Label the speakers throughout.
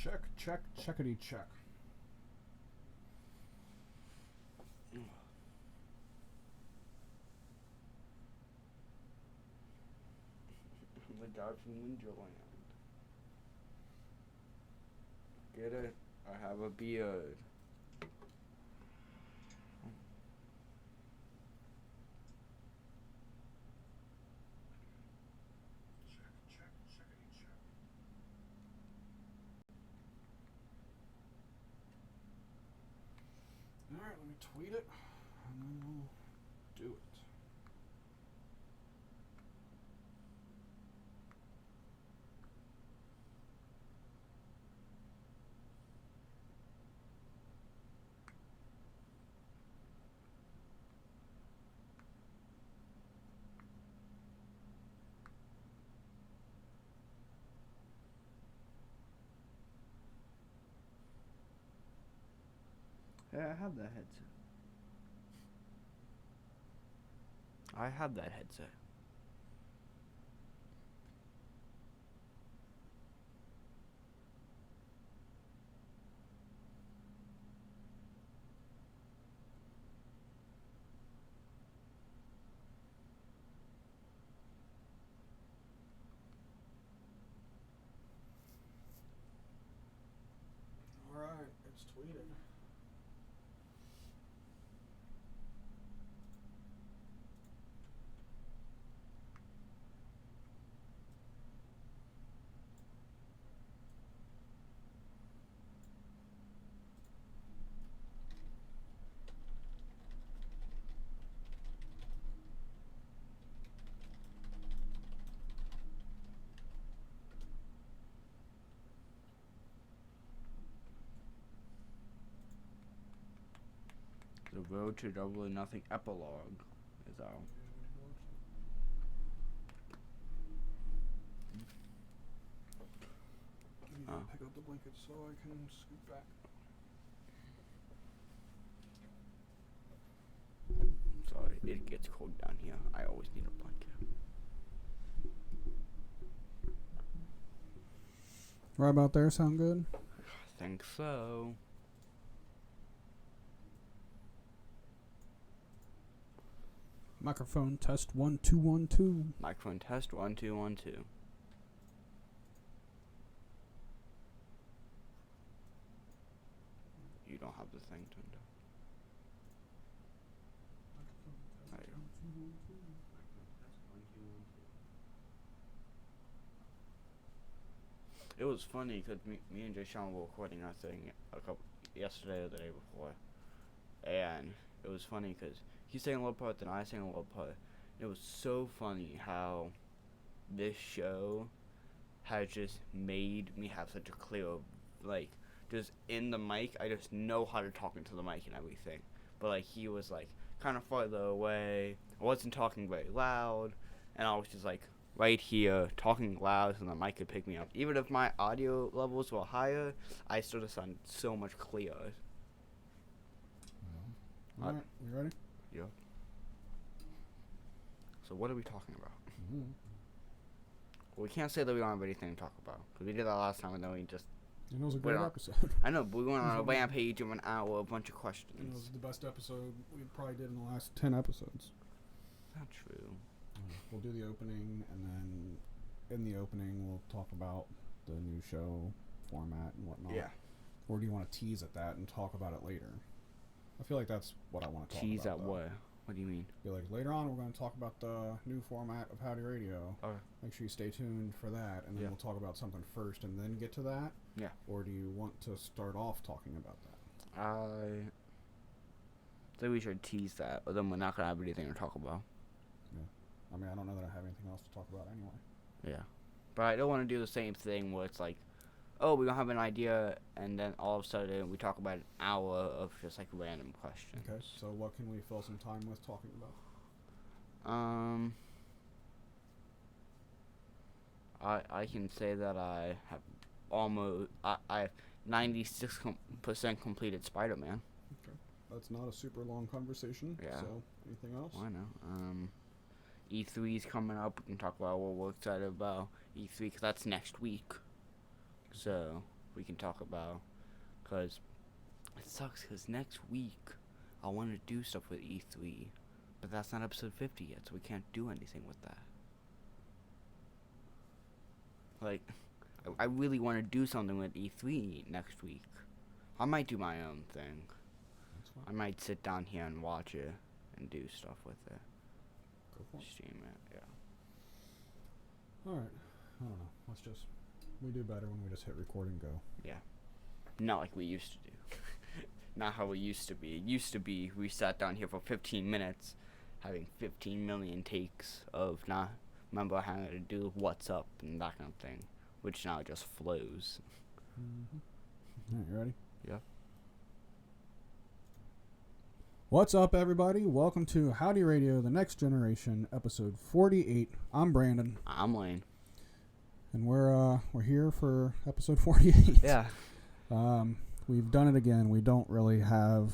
Speaker 1: Check, check, checkity check.
Speaker 2: The guy from Ninjaland. Get it? I have a beard.
Speaker 1: Check, check, checkity check. Alright, let me tweet it, and then we'll do it.
Speaker 2: Yeah, I have that headset. I have that headset.
Speaker 1: Alright, it's tweeted.
Speaker 2: The Road to Double or Nothing epilogue is out.
Speaker 1: You need to pick up the blanket so I can scoot back.
Speaker 2: Sorry, it gets cold down here. I always need a blanket.
Speaker 1: Right about there, sound good?
Speaker 2: I think so.
Speaker 1: Microphone test 1 2 1 2.
Speaker 2: Microphone test 1 2 1 2. You don't have the thing turned on. There you go. It was funny because me and Jay Sean were recording our thing yesterday or the day before, and it was funny because he sang a little part, then I sang a little part. It was so funny how this show has just made me have such a clear, like, just in the mic, I just know how to talk into the mic and everything. But, like, he was, like, kind of farther away. I wasn't talking very loud, and I was just, like, right here, talking loud so the mic could pick me up. Even if my audio levels were higher, I still just sound so much clearer.
Speaker 1: Alright, you ready?
Speaker 2: Yeah. So what are we talking about?
Speaker 1: Mm-hmm.
Speaker 2: Well, we can't say that we don't have anything to talk about, because we did that last time and then we just...
Speaker 1: It was a great episode.
Speaker 2: I know, but we went on a rampage of an hour, a bunch of questions.
Speaker 1: It was the best episode we probably did in the last 10 episodes.
Speaker 2: Not true.
Speaker 1: We'll do the opening, and then in the opening we'll talk about the new show format and whatnot.
Speaker 2: Yeah.
Speaker 1: Or do you want to tease at that and talk about it later? I feel like that's what I want to talk about.
Speaker 2: Tease at what? What do you mean?
Speaker 1: Be like, later on we're going to talk about the new format of Howdy Radio.
Speaker 2: Okay.
Speaker 1: Make sure you stay tuned for that, and then we'll talk about something first and then get to that.
Speaker 2: Yeah.
Speaker 1: Or do you want to start off talking about that?
Speaker 2: I think we should tease that, or then we're not going to have anything to talk about.
Speaker 1: Yeah. I mean, I don't know that I have anything else to talk about anyway.
Speaker 2: Yeah. But I don't want to do the same thing where it's like, oh, we don't have an idea, and then all of a sudden we talk about an hour of just like random questions.
Speaker 1: Okay, so what can we fill some time with talking about?
Speaker 2: I can say that I have almost, I have 96% completed Spider-Man.
Speaker 1: Okay. That's not a super long conversation.
Speaker 2: Yeah.
Speaker 1: So, anything else?
Speaker 2: I know. E3's coming up. We can talk about what we're excited about E3, because that's next week. So, we can talk about. Because it sucks because next week I want to do stuff with E3. But that's not episode 50 yet, so we can't do anything with that. Like, I really want to do something with E3 next week. I might do my own thing. I might sit down here and watch it and do stuff with it.
Speaker 1: Go for it.
Speaker 2: Stream it, yeah.
Speaker 1: Alright. I don't know. We do better when we just hit record and go.
Speaker 2: Yeah. Not like we used to do. Not how we used to be. It used to be we sat down here for 15 minutes having 15 million takes of not remember having to do what's up and that kind of thing, which now just flows.
Speaker 1: Mm-hmm. Alright, you ready?
Speaker 2: Yeah.
Speaker 1: What's up, everybody? Welcome to Howdy Radio, the Next Generation, episode 48. I'm Brandon.
Speaker 2: I'm Lane.
Speaker 1: And we're here for episode 48.
Speaker 2: Yeah.
Speaker 1: We've done it again. We don't really have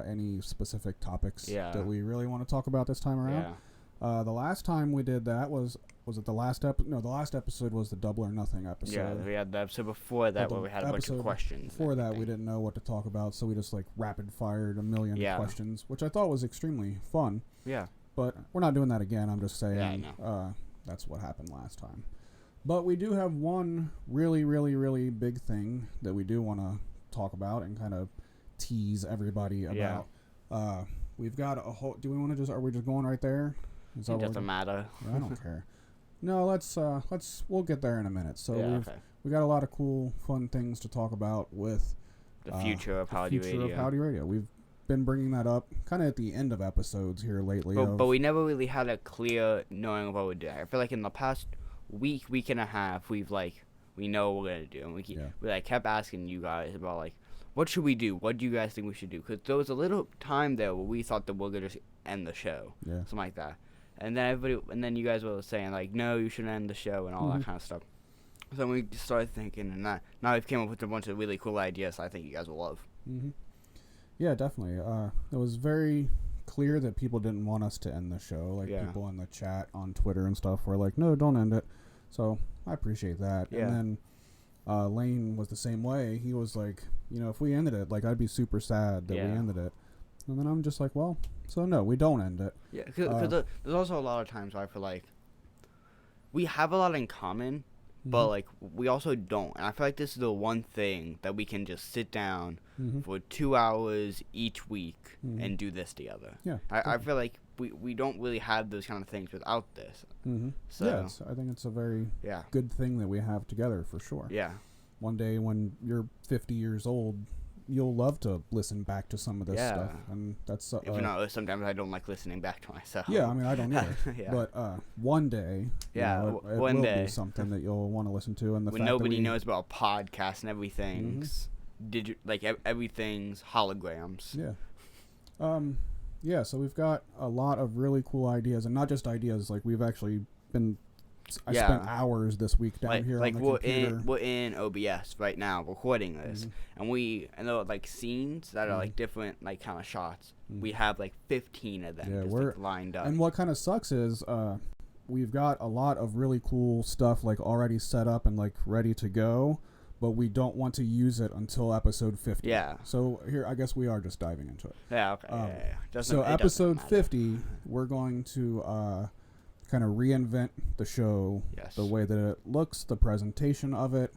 Speaker 1: any specific topics that we really want to talk about this time around.
Speaker 2: Yeah.
Speaker 1: The last time we did that was it the last episode? No, the last episode was the Double or Nothing episode.
Speaker 2: Yeah, we had the episode before that where we had a bunch of questions.
Speaker 1: Before that, we didn't know what to talk about, so we just rapid fired a million questions, which I thought was extremely fun.
Speaker 2: Yeah.
Speaker 1: But we're not doing that again. I'm just saying.
Speaker 2: Yeah, I know.
Speaker 1: That's what happened last time. But we do have one really, really, really big thing that we do want to talk about and kind of tease everybody about.
Speaker 2: Yeah.
Speaker 1: We've got a whole. Do we want to just? Are we just going right there?
Speaker 2: It doesn't matter.
Speaker 1: I don't care. No, let's. We'll get there in a minute. So we got a lot of cool, fun things to talk about with
Speaker 2: the future of Howdy Radio.
Speaker 1: We've been bringing that up kind of at the end of episodes here lately.
Speaker 2: But we never really had a clear knowing of what we're doing. I feel like in the past week and a half, we know what we're gonna do, and we kept asking you guys about what should we do? What do you guys think we should do? Because there was a little time there where we thought that we're gonna just end the show, something like that. And then you guys were saying no, you shouldn't end the show and all that kind of stuff. So we just started thinking, and now we've came up with a bunch of really cool ideas. I think you guys will love.
Speaker 1: Mm-hmm. Yeah, definitely. It was very clear that people didn't want us to end the show. People in the chat on Twitter and stuff were like, "No, don't end it." So I appreciate that. Yeah. And then Lane was the same way. He was like, if we ended it, I'd be super sad that we ended it. And then I'm just like, well, so no, we don't end it.
Speaker 2: Yeah, because there's also a lot of times where I feel like we have a lot in common, but we also don't. And I feel like this is the one thing that we can just sit down for 2 hours each week and do this together. Yeah, I feel like we don't really have those kind of things without this. Mm-hmm. So
Speaker 1: I think it's a very good thing that we have together for sure.
Speaker 2: Yeah.
Speaker 1: One day when you're 50 years old, you'll love to listen back to some of this stuff, and that's
Speaker 2: even though sometimes I don't like listening back to myself.
Speaker 1: Yeah, I mean I don't either. But one day, it will be something that you'll want to listen to, and
Speaker 2: when nobody knows about podcasts and everything's everything's holograms.
Speaker 1: Yeah. So we've got a lot of really cool ideas, and not just ideas. We've actually been. I spent hours this week down here on the computer.
Speaker 2: We're in OBS right now recording this, and there are scenes that are different kind of shots. We have 15 of them just lined up.
Speaker 1: And what kind of sucks is we've got a lot of really cool stuff already set up and ready to go, but we don't want to use it until episode 50. Yeah. So here, I guess we are just diving into it.
Speaker 2: Yeah. Okay.
Speaker 1: So episode 50, we're going to kind of reinvent the show, the way that it looks, the presentation of it.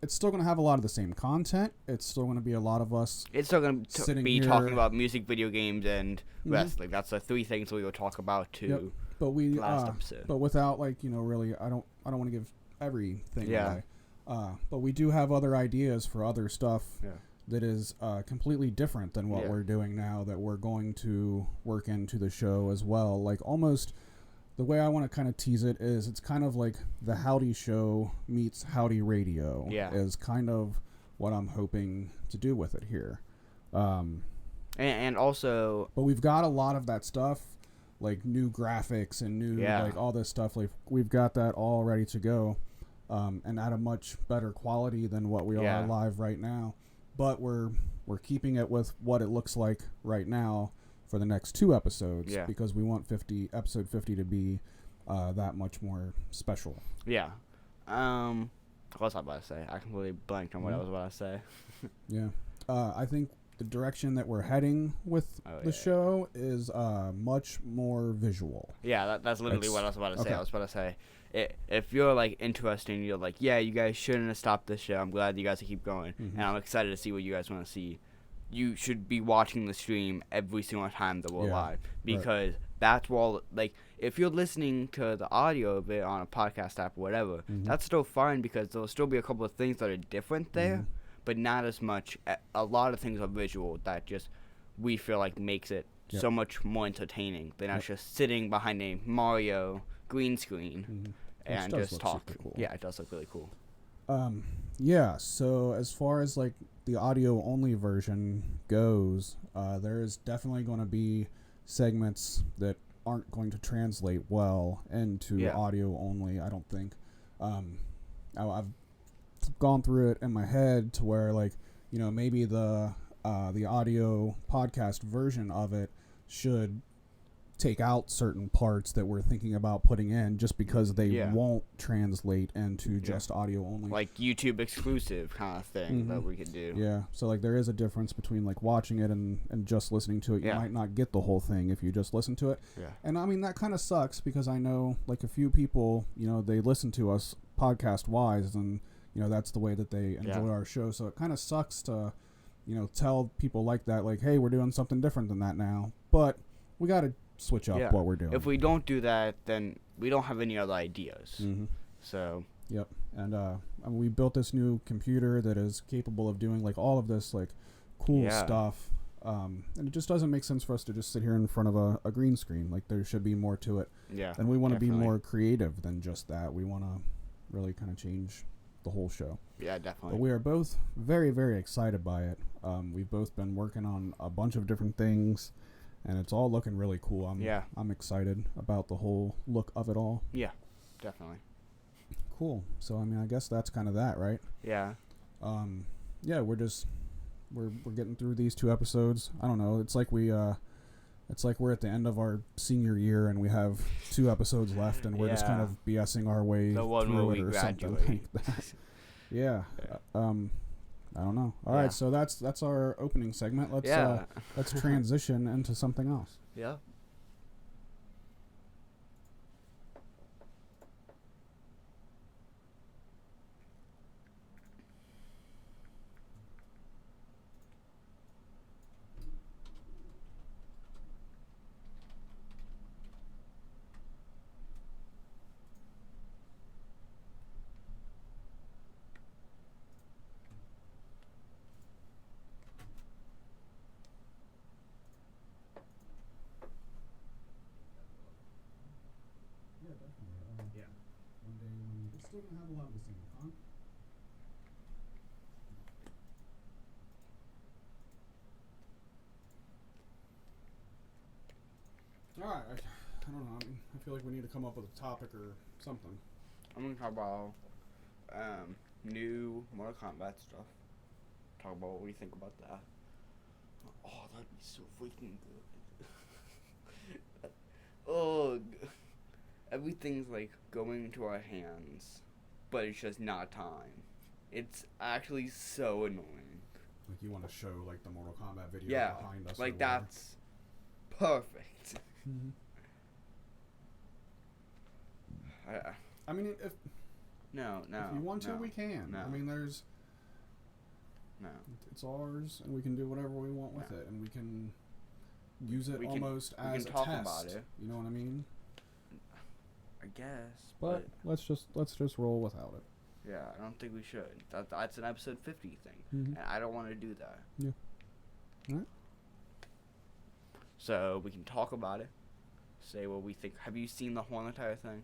Speaker 1: It's still going to have a lot of the same content. It's still going to be a lot of us.
Speaker 2: It's still going to be talking about music, video games, and wrestling. That's the three things we will talk about too. Yep.
Speaker 1: But
Speaker 2: last episode.
Speaker 1: But without really, I don't want to give everything away. But we do have other ideas for other stuff. Yeah. That is completely different than what we're doing now, that we're going to work into the show as well. Almost the way I want to kind of tease it is it's kind of like the Howdy show meets Howdy Radio is kind of what I'm hoping to do with it here.
Speaker 2: And also...
Speaker 1: But we've got a lot of that stuff, new graphics and new, all this stuff. We've got that all ready to go and at a much better quality than what we are live right now. But we're keeping it with what it looks like right now for the next 2 episodes because we want episode 50 to be that much more special.
Speaker 2: Yeah. What was I about to say? I completely blanked on what I was about to say.
Speaker 1: Yeah. I think the direction that we're heading with the show is much more visual.
Speaker 2: Yeah, that's literally what I was about to say. I was about to say, if you're like interested and you're like, yeah, you guys shouldn't have stopped this show. I'm glad you guys keep going, and I'm excited to see what you guys want to see. You should be watching the stream every single time that we're live, because that's where like if you're listening to the audio of it on a podcast app or whatever, that's still fine because there'll still be a couple of things that are different there, but not as much. A lot of things are visual that just we feel like makes it so much more entertaining than us just sitting behind a Mario green screen and just talk. Cool. Yeah, it does look really cool.
Speaker 1: Yeah, so as far as like the audio only version goes, there is definitely going to be segments that aren't going to translate well into audio only, I don't think. I've gone through it in my head to where, like, you know, maybe the audio podcast version of it should take out certain parts that we're thinking about putting in just because they won't translate into just audio only.
Speaker 2: Like YouTube exclusive kind of thing that we could do.
Speaker 1: Yeah, so like there is a difference between like watching it and just listening to it. You might not get the whole thing if you just listen to it. Yeah. And I mean, that kind of sucks because I know like a few people, you know, they listen to us podcast wise and, you know, that's the way that they enjoy our show. So it kind of sucks to, you know, tell people like that, like, hey, we're doing something different than that now. But we got to switch up what we're doing.
Speaker 2: If we don't do that, then we don't have any other ideas. So.
Speaker 1: Yep. And we built this new computer that is capable of doing like all of this like cool stuff. And it just doesn't make sense for us to just sit here in front of a green screen. Like there should be more to it. Yeah. And we want to be more creative than just that. We want to really kind of change the whole show.
Speaker 2: Yeah, definitely.
Speaker 1: But we are both very, very excited by it. We've both been working on a bunch of different things. And it's all looking really cool. I'm excited about the whole look of it all.
Speaker 2: Yeah, definitely.
Speaker 1: Cool. So I mean, I guess that's kind of that, right?
Speaker 2: Yeah.
Speaker 1: Yeah, we're getting through these 2 episodes. I don't know. It's like we're at the end of our senior year and we have 2 episodes left, and we're just kind of BSing our way through it or something like that. Yeah. I don't know. All right, so that's our opening segment. Let's transition into something else.
Speaker 2: Yeah.
Speaker 1: One day when we're still gonna have a lot of the same, huh? All right. I don't know. I mean, I feel like we need to come up with a topic or something.
Speaker 2: I'm gonna talk about new Mortal Kombat stuff. Talk about what we think about that. Oh, that'd be so freaking good. Oh. Everything's like going into our hands, but it's just not time. It's actually so annoying.
Speaker 1: Like you want to show like the Mortal Kombat video behind us.
Speaker 2: Like that's perfect.
Speaker 1: I mean, if you want to, we can.
Speaker 2: No.
Speaker 1: I mean, it's ours, and we can do whatever we want with it, and we can use it almost as a test. About it. You know what I mean?
Speaker 2: I guess,
Speaker 1: but let's just roll without it.
Speaker 2: Yeah, I don't think we should. That's an episode 50 thing, and I don't want to do that.
Speaker 1: Yeah. All right.
Speaker 2: So we can talk about it, say what we think. Have you seen the whole entire thing?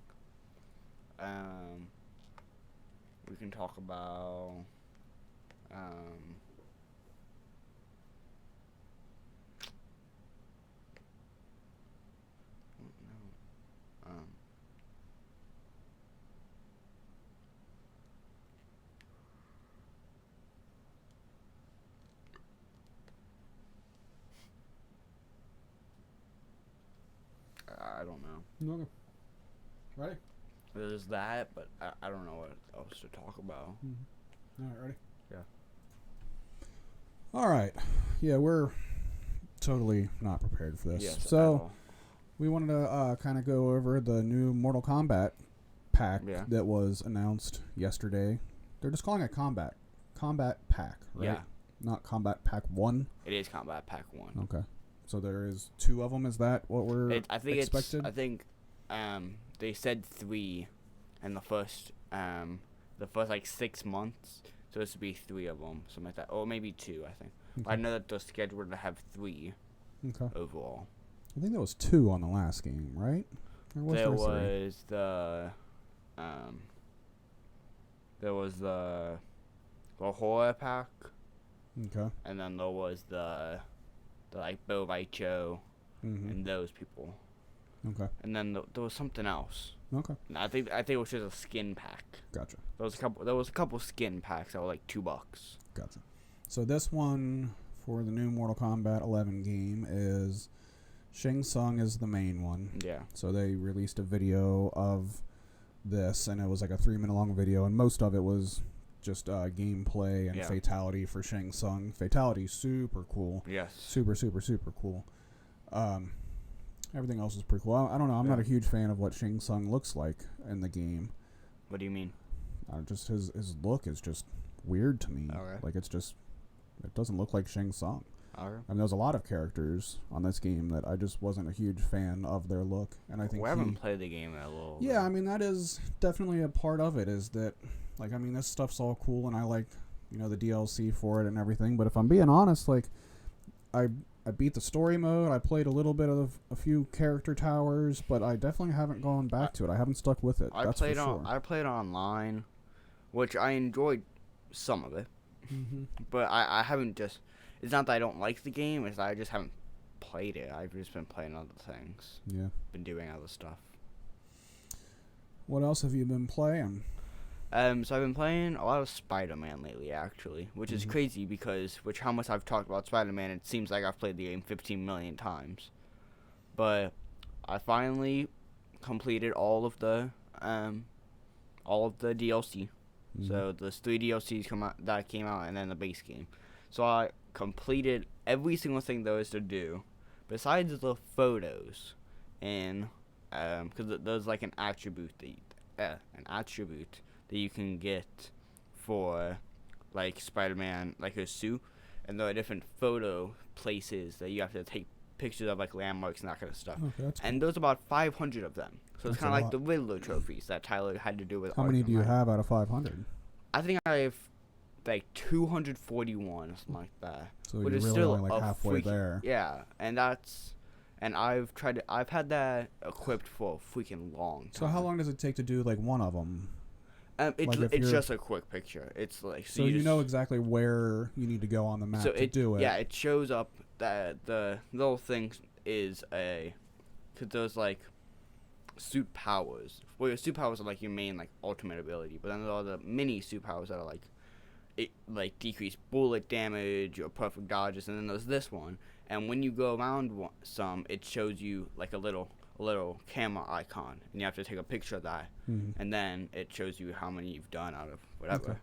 Speaker 2: We can talk about I don't know.
Speaker 1: Okay. Ready?
Speaker 2: There's that, but I don't know what else to talk about.
Speaker 1: Mm-hmm. All right, ready?
Speaker 2: Yeah.
Speaker 1: All right. Yeah, we're totally not prepared for this.
Speaker 2: Yes,
Speaker 1: so we wanted to kind of go over the new Mortal Kombat pack that was announced yesterday. They're just calling it Combat Pack, right?
Speaker 2: Yeah.
Speaker 1: Not Combat Pack 1?
Speaker 2: It is Combat Pack 1.
Speaker 1: Okay. So there is 2 of them. Is that what we're expected?
Speaker 2: I think they said 3 in the first like 6 months. So this would be 3 of them, something like that. Or maybe 2, I think. Okay. I know that they're scheduled to have 3 overall.
Speaker 1: I think there was 2 on the last game, right? Or was
Speaker 2: there was the horror pack.
Speaker 1: Okay.
Speaker 2: And then there was the like Bill Raicho and those people.
Speaker 1: Okay.
Speaker 2: And then there was something else.
Speaker 1: Okay.
Speaker 2: And I think it was just a skin pack.
Speaker 1: Gotcha.
Speaker 2: There was a couple skin packs that were like $2.
Speaker 1: Gotcha. So this one for the new Mortal Kombat 11 game is Shang Tsung is the main one.
Speaker 2: Yeah.
Speaker 1: So they released a video of this, and it was like a 3-minute long video, and most of it was just gameplay and fatality for Shang Tsung. Fatality, super cool.
Speaker 2: Yes.
Speaker 1: Super, super, super cool. Everything else is pretty cool. I don't know. I'm not a huge fan of what Shang Tsung looks like in the game.
Speaker 2: What do you mean?
Speaker 1: Just his look is just weird to me.
Speaker 2: Okay.
Speaker 1: Like it doesn't look like Shang Tsung.
Speaker 2: Okay.
Speaker 1: I mean, there's a lot of characters on this game that I just wasn't a huge fan of their look, and I think
Speaker 2: we haven't played the game in a little.
Speaker 1: Yeah, I mean that is definitely a part of it. Is that like I mean this stuff's all cool, and I like the DLC for it and everything. But if I'm being honest, like I beat the story mode. I played a little bit of a few character towers, but I definitely haven't gone back to it. I haven't stuck with it. That's for sure.
Speaker 2: I played online, which I enjoyed some of it, but I haven't just. It's not that I don't like the game. It's that I just haven't played it. I've just been playing other things.
Speaker 1: Yeah.
Speaker 2: Been doing other stuff.
Speaker 1: What else have you been playing?
Speaker 2: So I've been playing a lot of Spider-Man lately, actually, which is crazy because how much I've talked about Spider-Man, it seems like I've played the game 15 million times. But I finally completed all of the DLC. So there's 3 DLCs that came out, and then the base game. So I completed every single thing there is to do, besides the photos, and because there's like an attribute that you can get for like Spider-Man, like his suit, and there are different photo places that you have to take pictures of, like landmarks and that kind of stuff.
Speaker 1: Okay,
Speaker 2: and there's about 500 of them. So it's kind of like the Riddler trophies that Tyler had to do with.
Speaker 1: How many do you have out of 500?
Speaker 2: I think I have like 241 or something like that.
Speaker 1: So you're really still only like halfway there.
Speaker 2: Yeah, and I've had that equipped for a freaking long time.
Speaker 1: So how long does it take to do like one of them?
Speaker 2: It's just a quick picture. It's like
Speaker 1: so you know exactly where you need to go on the map to do it.
Speaker 2: Yeah, it shows up that the little thing is because there's like suit powers. Well, your suit powers are like your main like ultimate ability, but then there are the mini suit powers that are like decrease bullet damage or perfect dodges, and then there's this one. And when you go around it shows you like a little camera icon, and you have to take a picture of that, and then it shows you how many you've done out of whatever. Okay.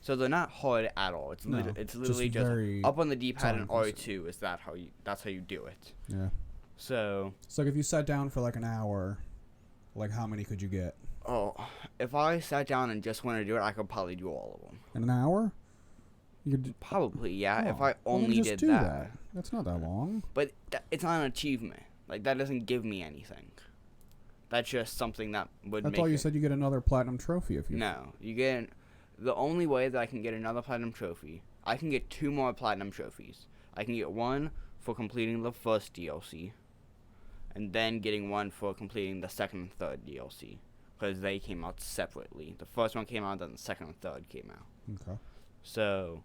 Speaker 2: So they're not hard at all. It's literally just up on the D-pad and R2 that's how you do it.
Speaker 1: Yeah.
Speaker 2: So
Speaker 1: it's like if you sat down for like an hour, like how many could you get?
Speaker 2: Oh, if I sat down and just wanted to do it, I could probably do all of them.
Speaker 1: In an hour?
Speaker 2: Probably, yeah. If I only did that.
Speaker 1: That's not that long.
Speaker 2: But it's not an achievement. Like, that doesn't give me anything. That's just something that would make
Speaker 1: I thought you said you get another platinum trophy if you...
Speaker 2: No. You get... The only way that I can get another platinum trophy... I can get 2 more platinum trophies. I can get one for completing the first DLC. And then getting one for completing the second and third DLC. Because they came out separately. The first one came out, then the second and third came out.
Speaker 1: Okay.
Speaker 2: So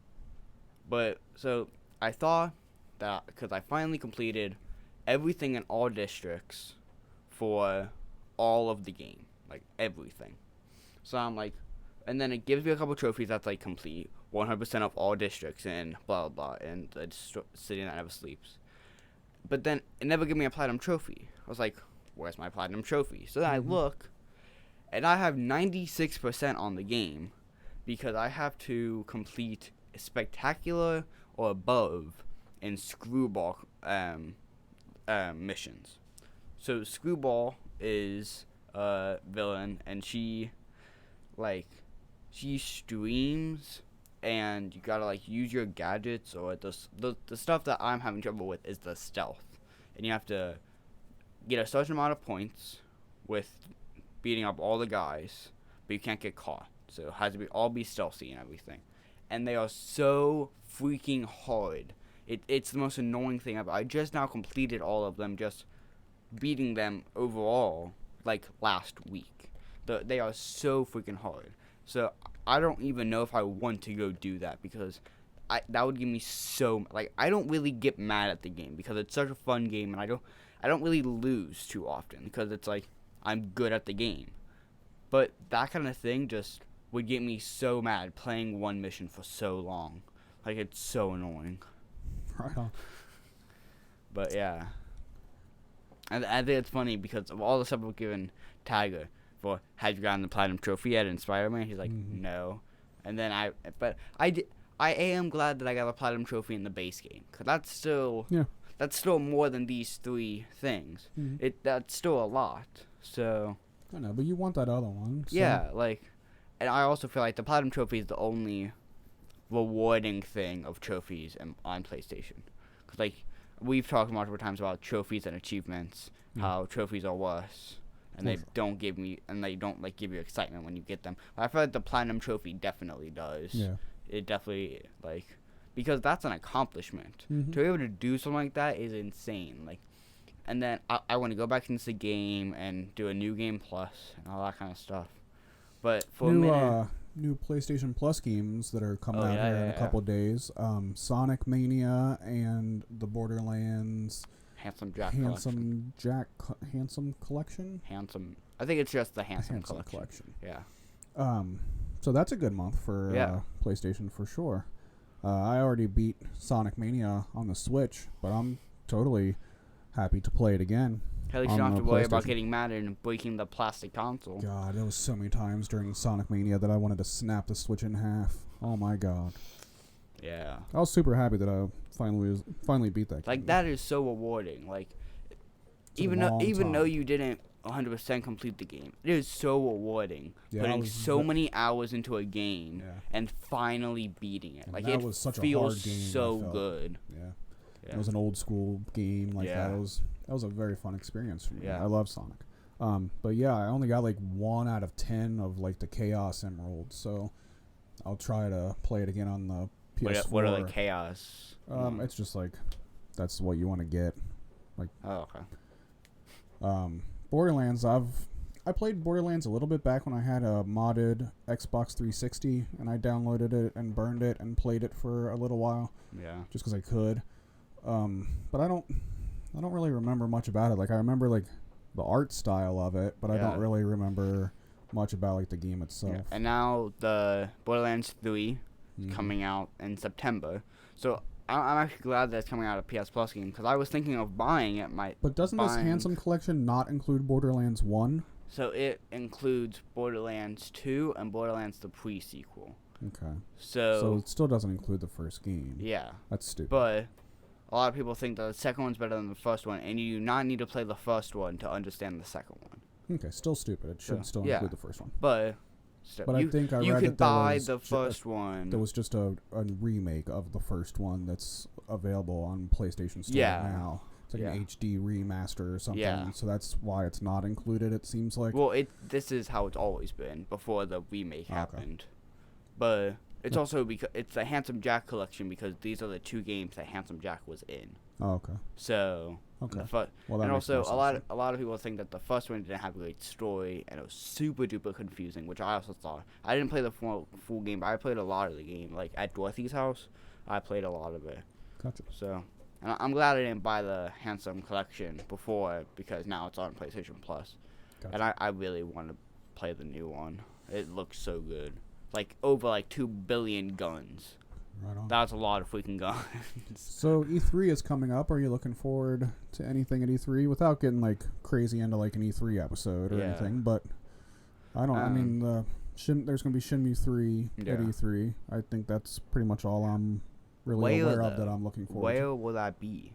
Speaker 2: I thought that because I finally completed everything in all districts for all of the game, like everything. So I'm like, and then it gives me a couple trophies that's like complete 100% of all districts and blah blah blah, and the city that never sleeps. But then it never gave me a platinum trophy. I was like, where's my platinum trophy? So then I look, and I have 96% on the game because I have to complete spectacular or above in Screwball missions. So Screwball is a villain, and she streams, and you gotta like use your gadgets, or the stuff that I'm having trouble with is the stealth, and you have to get a certain amount of points with beating up all the guys, but you can't get caught. So it has to all be stealthy and everything, and they are so freaking hard. It's the most annoying thing ever. I just now completed all of them, just beating them overall like last week. They are so freaking hard. So I don't even know if I want to go do that, because that would give me so like I don't really get mad at the game because it's such a fun game, and I don't really lose too often because it's like I'm good at the game. But that kind of thing just would get me so mad playing one mission for so long. Like, it's so annoying.
Speaker 1: Right on.
Speaker 2: But yeah. And I think it's funny because of all the stuff we've given Tiger for, have you gotten the Platinum Trophy yet in Spider-Man? He's like, no. And then I am glad that I got a Platinum Trophy in the base game, because that's still more than these 3 things. That's still a lot. So
Speaker 1: I know, but you want that other one. So.
Speaker 2: Yeah, like, and I also feel like the Platinum Trophy is the only rewarding thing of trophies on PlayStation. Because, like, we've talked multiple times about trophies and achievements, how trophies are worse, and they don't give me, and they don't, like, give you excitement when you get them. But I feel like the Platinum Trophy definitely does.
Speaker 1: Yeah.
Speaker 2: It definitely, like, because that's an accomplishment. To be able to do something like that is insane. Like, and then I want to go back into the game and do a new game plus and all that kind of stuff. But for a minute,
Speaker 1: new PlayStation Plus games that are coming out here in a couple of days. Sonic Mania and the Borderlands
Speaker 2: Handsome Jack
Speaker 1: Collection.
Speaker 2: I think it's just the Handsome Collection. Yeah.
Speaker 1: So that's a good month for PlayStation for sure. I already beat Sonic Mania on the Switch, but I'm totally happy to play it again.
Speaker 2: At least you don't have to worry about getting mad and breaking the plastic console.
Speaker 1: God, there was so many times during Sonic Mania that I wanted to snap the Switch in half. Oh my God.
Speaker 2: Yeah.
Speaker 1: I was super happy that I finally beat that game.
Speaker 2: Like, that is so rewarding. Like, even though you didn't 100% complete the game, it is so rewarding putting so many hours into a game and finally beating it.
Speaker 1: And
Speaker 2: like,
Speaker 1: it
Speaker 2: was
Speaker 1: such
Speaker 2: feels
Speaker 1: a hard game,
Speaker 2: so good.
Speaker 1: Yeah. It was an old school game like that. That was a very fun experience for me.
Speaker 2: Yeah.
Speaker 1: I love Sonic. But yeah, I only got like 1 out of 10 of like the Chaos Emeralds, so I'll try to play it again on the PS4.
Speaker 2: What are the Chaos?
Speaker 1: It's just like that's what you want to get. Like, Borderlands. I played Borderlands a little bit back when I had a modded Xbox 360, and I downloaded it and burned it and played it for a little while.
Speaker 2: Yeah.
Speaker 1: Just because I could. But I don't really remember much about it. Like, I remember like the art style of it, but I don't really remember much about like the game itself.
Speaker 2: Yeah. And now the Borderlands 3 is coming out in September. So I'm actually glad that it's coming out a PS Plus game, because I was thinking of buying it.
Speaker 1: But doesn't this Handsome Collection not include Borderlands 1?
Speaker 2: So it includes Borderlands 2 and Borderlands the pre-sequel.
Speaker 1: Okay.
Speaker 2: So
Speaker 1: it still doesn't include the first game.
Speaker 2: Yeah.
Speaker 1: That's stupid.
Speaker 2: But a lot of people think that the second one's better than the first one, and you do not need to play the first one to understand the second one.
Speaker 1: Okay, still stupid. It should still include the first one.
Speaker 2: But
Speaker 1: I think I read
Speaker 2: you can
Speaker 1: that
Speaker 2: buy the first one.
Speaker 1: There was just a remake of the first one that's available on PlayStation Store now. It's like an HD remaster or something.
Speaker 2: Yeah.
Speaker 1: So that's why it's not included, it seems like.
Speaker 2: Well, this is how it's always been before the remake happened. But it's also because it's the Handsome Jack collection, because these are the 2 games that Handsome Jack was in.
Speaker 1: Oh, okay.
Speaker 2: So and also a lot of people think that the first one didn't have a great story, and it was super duper confusing, which I also thought. I didn't play the full game, but I played a lot of the game. Like at Dorothy's house, I played a lot of it.
Speaker 1: Gotcha.
Speaker 2: So, and I'm glad I didn't buy the Handsome collection before, because now it's on PlayStation Plus. Gotcha. And I really want to play the new one. It looks so good. Like over like 2 billion guns.
Speaker 1: Right on.
Speaker 2: That's a lot of freaking guns.
Speaker 1: So E3 is coming up. Are you looking forward to anything at E3 without getting like crazy into like an E3 episode or anything? But I don't. I mean, there's going to be Shenmue 3 at E3. I think that's pretty much all I'm really aware of that I'm looking forward to.
Speaker 2: Where will that be?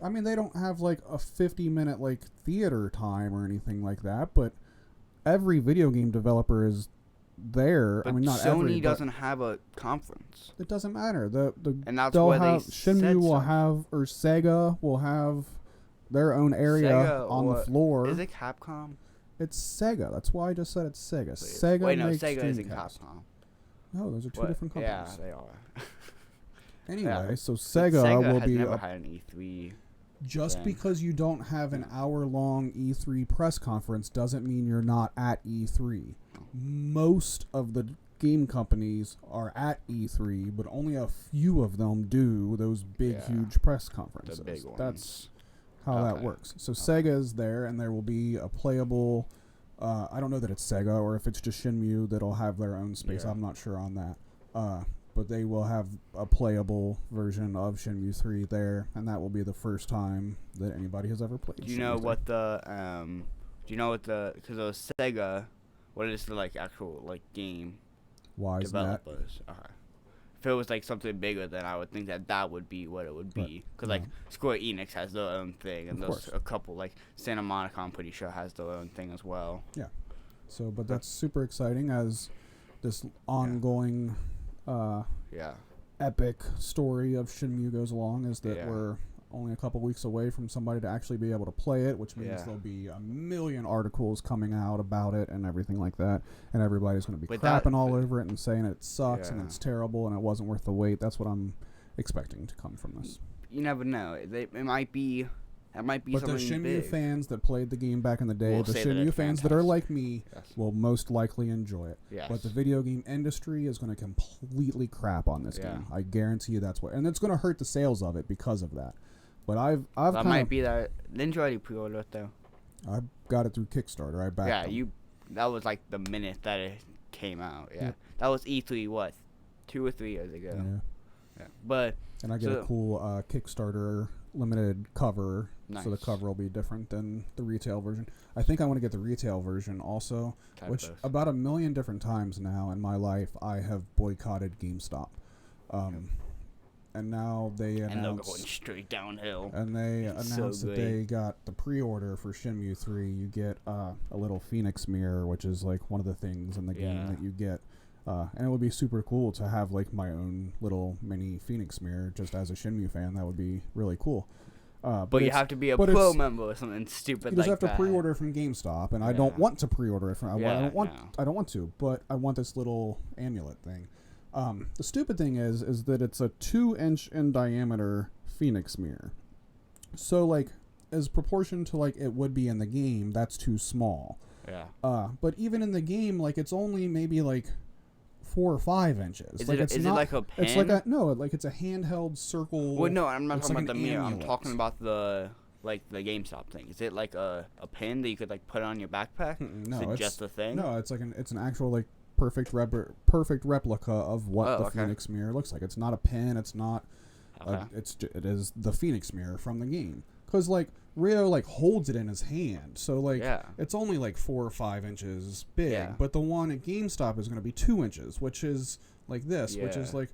Speaker 1: I mean, they don't have like a 50-minute like theater time or anything like that, but every video game developer is there.
Speaker 2: But
Speaker 1: I mean, not
Speaker 2: Sony doesn't have a conference.
Speaker 1: It doesn't matter.
Speaker 2: And that's where
Speaker 1: Shenmue will have, or Sega will have their own area on the floor.
Speaker 2: Is it Capcom?
Speaker 1: It's Sega. That's why I just said it's Sega. Sega makes
Speaker 2: Sega isn't
Speaker 1: Dreamcast.
Speaker 2: Capcom.
Speaker 1: No, those are two different companies.
Speaker 2: Yeah, they are.
Speaker 1: Anyway, so Sega will be.
Speaker 2: Never had an E3.
Speaker 1: Just because you don't have an hour-long E3 press conference doesn't mean you're not at E3. Most of the game companies are at E3, but only a few of them do those big, huge press conferences.
Speaker 2: The big ones.
Speaker 1: That's how that works. So Sega is there, and there will be a playable... I don't know that it's Sega, or if it's just Shenmue that'll have their own space. I'm not sure on that. But they will have a playable version of Shenmue 3 there, and that will be the first time that anybody has ever played.
Speaker 2: Do you know what the because it was Sega, what is the like actual like game developers? If it was like something bigger, then I would think that would be what it would be. Because like Square Enix has their own thing, and there's a couple like Santa Monica, I'm pretty sure, has their own thing as well. Yeah.
Speaker 1: So, but that's super exciting as this ongoing. Epic story of Shenmue goes along is that we're only a couple weeks away from somebody to actually be able to play it, which means there'll be a million articles coming out about it and everything like that, and everybody's going to be crapping all over it and saying it sucks and it's terrible and it wasn't worth the wait. That's what I'm expecting to come from this.
Speaker 2: You never know. It might be... That might be something big.
Speaker 1: But the Shenmue fans that played the game back in the day, the Shenmue fans that are like me, will most likely enjoy it. Yes. But the video game industry is going to completely crap on this game. I guarantee you that's what. And it's going to hurt the sales of it because of that. But I've
Speaker 2: that might be that. Didn't you already pre-order it though?
Speaker 1: I got it through Kickstarter. I backed them.
Speaker 2: That was like the minute that it came out. Yeah. That was E3 what? 2 or 3 years ago. Yeah. But
Speaker 1: and I get a cool Kickstarter limited cover.
Speaker 2: Nice.
Speaker 1: So the cover will be different than the retail version. I think I want to get the retail version also, which about a million different times now in my life I have boycotted GameStop. And now they announced... And they're
Speaker 2: going straight downhill.
Speaker 1: And they announced that they got the pre-order for Shenmue 3. You get a little Phoenix mirror, which is like one of the things in the game that you get. And it would be super cool to have like my own little mini Phoenix mirror just as a Shenmue fan. That would be really cool.
Speaker 2: But you have to be a pro member or something stupid like that.
Speaker 1: You just have to pre-order from GameStop, and I don't want to pre-order it from. I don't want to, but I want this little amulet thing. The stupid thing is that it's a 2-inch in diameter Phoenix mirror. So like, as proportion to like it would be in the game, that's too small. Yeah. But even in the game, like it's only maybe like 4 or 5 inches.
Speaker 2: Is it like a pen?
Speaker 1: It's like it's a handheld circle.
Speaker 2: Well, no, I'm not talking about the mirror. I'm talking about the GameStop thing. Is it like a pen that you could like put on your backpack?
Speaker 1: No,
Speaker 2: it's just a thing.
Speaker 1: No, it's like it's an actual like perfect replica of what the Phoenix mirror looks like. It's not a pen. It's not. It is the Phoenix mirror from the game. Because like Rio like holds it in his hand, so like it's only like 4 or 5 inches big. But the one at GameStop is going to be 2 inches, which is like this, which is like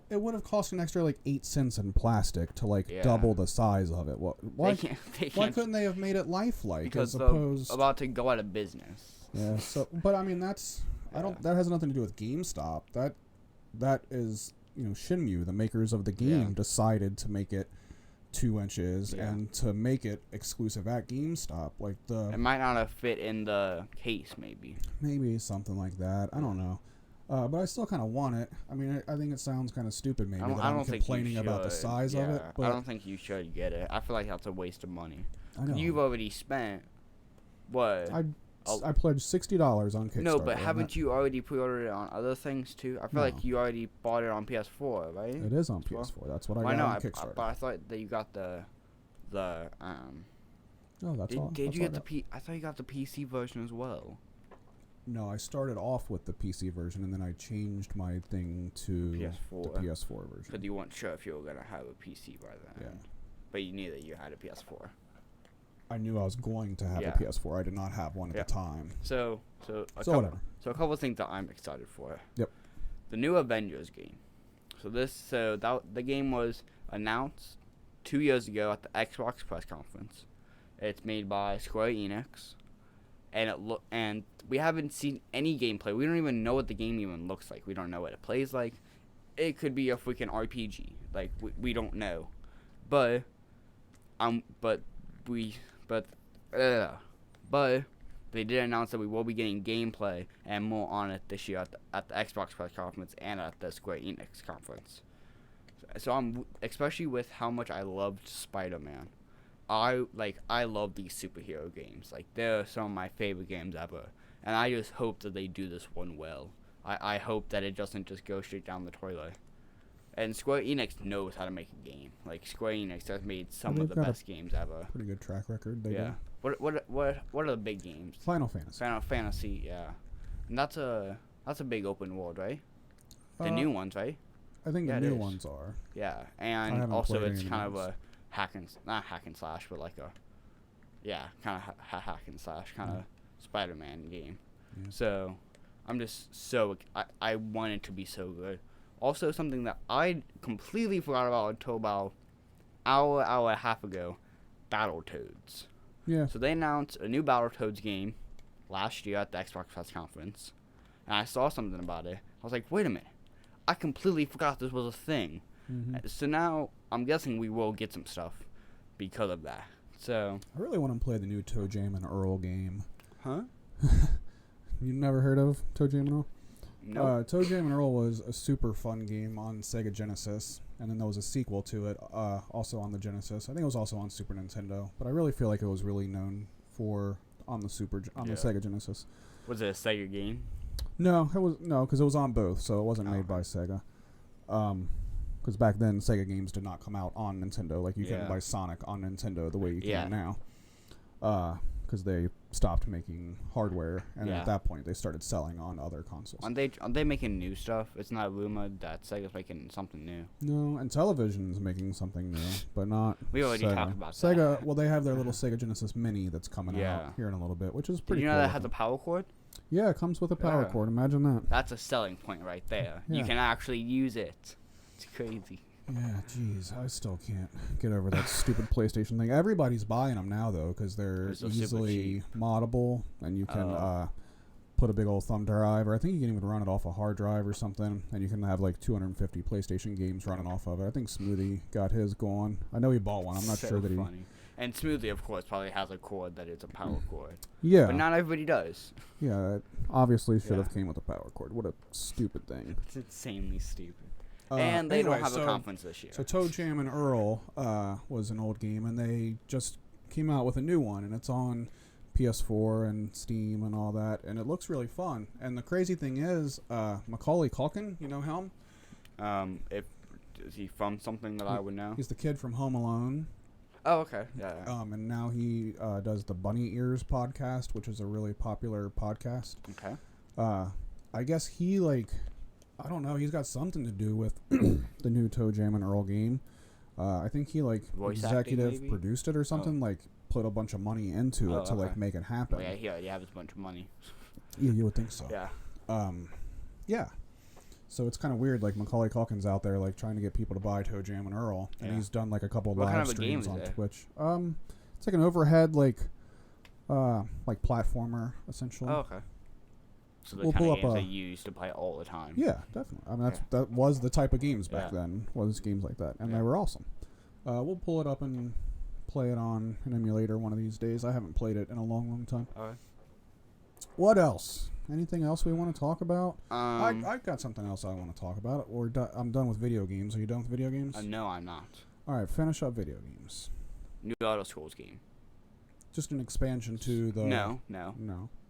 Speaker 1: it would have cost an extra like 8 cents in plastic to like double the size of it. Why couldn't they have made it lifelike?
Speaker 2: Because
Speaker 1: as opposed
Speaker 2: they're about to go out of business.
Speaker 1: Yeah. So, but I mean that's that has nothing to do with GameStop. That is Shenmue, the makers of the game, decided to make it 2 inches and to make it exclusive at GameStop. Like it
Speaker 2: might not have fit in the case, maybe
Speaker 1: something like that. I don't know, but I still kind of want it. I mean, I think it sounds kind of stupid maybe that I'm complaining about the size of it, but
Speaker 2: I don't think you should get it. I feel like that's a waste of money.
Speaker 1: I know.
Speaker 2: You've already spent what?
Speaker 1: I pledged $60 on Kickstarter.
Speaker 2: No, but haven't you already pre-ordered it on other things too? I feel like you already bought it on PS4, right?
Speaker 1: It is on PS4. That's what I got on Kickstarter.
Speaker 2: But I thought that you got the.
Speaker 1: No, that's all.
Speaker 2: Did you get the I thought you got the PC version as well.
Speaker 1: No, I started off with the PC version and then I changed my thing to the PS4 version.
Speaker 2: Because you weren't sure if you were gonna have a PC by then.
Speaker 1: Yeah.
Speaker 2: But you knew that you had a PS4.
Speaker 1: I knew I was going to have a PS4. I did not have one at the time.
Speaker 2: So
Speaker 1: whatever.
Speaker 2: So a couple of things that I'm excited for.
Speaker 1: Yep.
Speaker 2: The new Avengers game. The game was announced 2 years ago at the Xbox press conference. It's made by Square Enix, and we haven't seen any gameplay. We don't even know what the game even looks like. We don't know what it plays like. It could be a freaking RPG. Like we don't know, but they did announce that we will be getting gameplay and more on it this year at the Xbox press conference and at the Square Enix conference. So I'm, especially with how much I loved Spider-Man. I love these superhero games. Like, they're some of my favorite games ever. And I just hope that they do this one well. I hope that it doesn't just go straight down the toilet. And Square Enix knows how to make a game. Like, Square Enix has made some of the best games ever.
Speaker 1: Pretty good track record. They do.
Speaker 2: What are the big games?
Speaker 1: Final Fantasy.
Speaker 2: Final Fantasy, yeah. And that's a big open world, right? The new ones, right?
Speaker 1: I think the new ones are.
Speaker 2: Yeah, and also it's kind of a not hack and slash, but like a kind of hack and slash kind of Spider-Man game. Yeah. So I'm just I want it to be so good. Also, something that I completely forgot about until about hour and a half ago, Battletoads.
Speaker 1: Yeah.
Speaker 2: So they announced a new Battletoads game last year at the Xbox press conference, and I saw something about it. I was like, wait a minute, I completely forgot this was a thing. Mm-hmm. So now I'm guessing we will get some stuff because of that. So
Speaker 1: I really want to play the new Toe Jam and Earl game.
Speaker 2: Huh?
Speaker 1: You never heard of Toe Jam and Earl?
Speaker 2: No.
Speaker 1: Toe Jam and Earl was a super fun game on Sega Genesis, and then there was a sequel to it, also on the Genesis. I think it was also on Super Nintendo, but I really feel like it was really known for on the Sega Genesis.
Speaker 2: Was it a Sega game?
Speaker 1: No, because it was on both, so it wasn't made by Sega. Because back then Sega games did not come out on Nintendo. Like you couldn't buy Sonic on Nintendo the way you can now. Because they stopped making hardware, and at that point they started selling on other consoles.
Speaker 2: Aren't they making new stuff? It's not rumored that Sega's making something new.
Speaker 1: No, and Television's making something new, but not
Speaker 2: We already
Speaker 1: Sega.
Speaker 2: talked about
Speaker 1: Sega,
Speaker 2: that.
Speaker 1: Well, they have their little Sega Genesis Mini that's coming out here in a little bit, which is pretty cool.
Speaker 2: Did you know that has a power cord?
Speaker 1: Yeah, it comes with a power cord. Imagine that.
Speaker 2: That's a selling point right there. Yeah. You can actually use it. It's crazy.
Speaker 1: Yeah, jeez, I still can't get over that stupid PlayStation thing. Everybody's buying them now, though, because they're easily moddable, and you can put a big old thumb drive, or I think you can even run it off a hard drive or something, and you can have like 250 PlayStation games running off of it. I think Smoothie got his going. I know he bought one. I'm not sure that
Speaker 2: funny. And Smoothie, of course, probably has a cord that is a power cord.
Speaker 1: Yeah.
Speaker 2: But not everybody does.
Speaker 1: Yeah, it obviously should have came with a power cord. What a stupid thing.
Speaker 2: It's insanely stupid. And they don't have a conference this year.
Speaker 1: So Toe Jam and Earl was an old game, and they just came out with a new one, and it's on PS4 and Steam and all that, and it looks really fun. And the crazy thing is, Macaulay Culkin, you know him?
Speaker 2: Is he from something that I would know?
Speaker 1: He's the kid from Home Alone.
Speaker 2: Oh, okay. Yeah.
Speaker 1: And now he does the Bunny Ears podcast, which is a really popular podcast.
Speaker 2: Okay.
Speaker 1: I guess he I don't know. He's got something to do with the new Toe Jam and Earl game. I think he
Speaker 2: Voice
Speaker 1: executive
Speaker 2: acting,
Speaker 1: produced it or something. Put a bunch of money into it to make it happen.
Speaker 2: Well, yeah, he has a bunch of money.
Speaker 1: Yeah, you would think so.
Speaker 2: Yeah.
Speaker 1: Yeah. So it's kind of weird. Macaulay Culkin's out there trying to get people to buy Toe Jam and Earl, and he's done a couple of live streams on Twitch. It's like an overhead platformer essentially.
Speaker 2: Oh, okay. So the kind of games they used to play all the time.
Speaker 1: Yeah, definitely. I mean, that was the type of games back then, was games like that, and they were awesome. We'll pull it up and play it on an emulator one of these days. I haven't played it in a long, long time.
Speaker 2: Okay.
Speaker 1: What else? Anything else we want to talk about? I've got something else I want to talk about. I'm done with video games. Are you done with video games?
Speaker 2: No, I'm not.
Speaker 1: All right, finish up video games.
Speaker 2: New Elder Scrolls game.
Speaker 1: Just an expansion to the...
Speaker 2: No.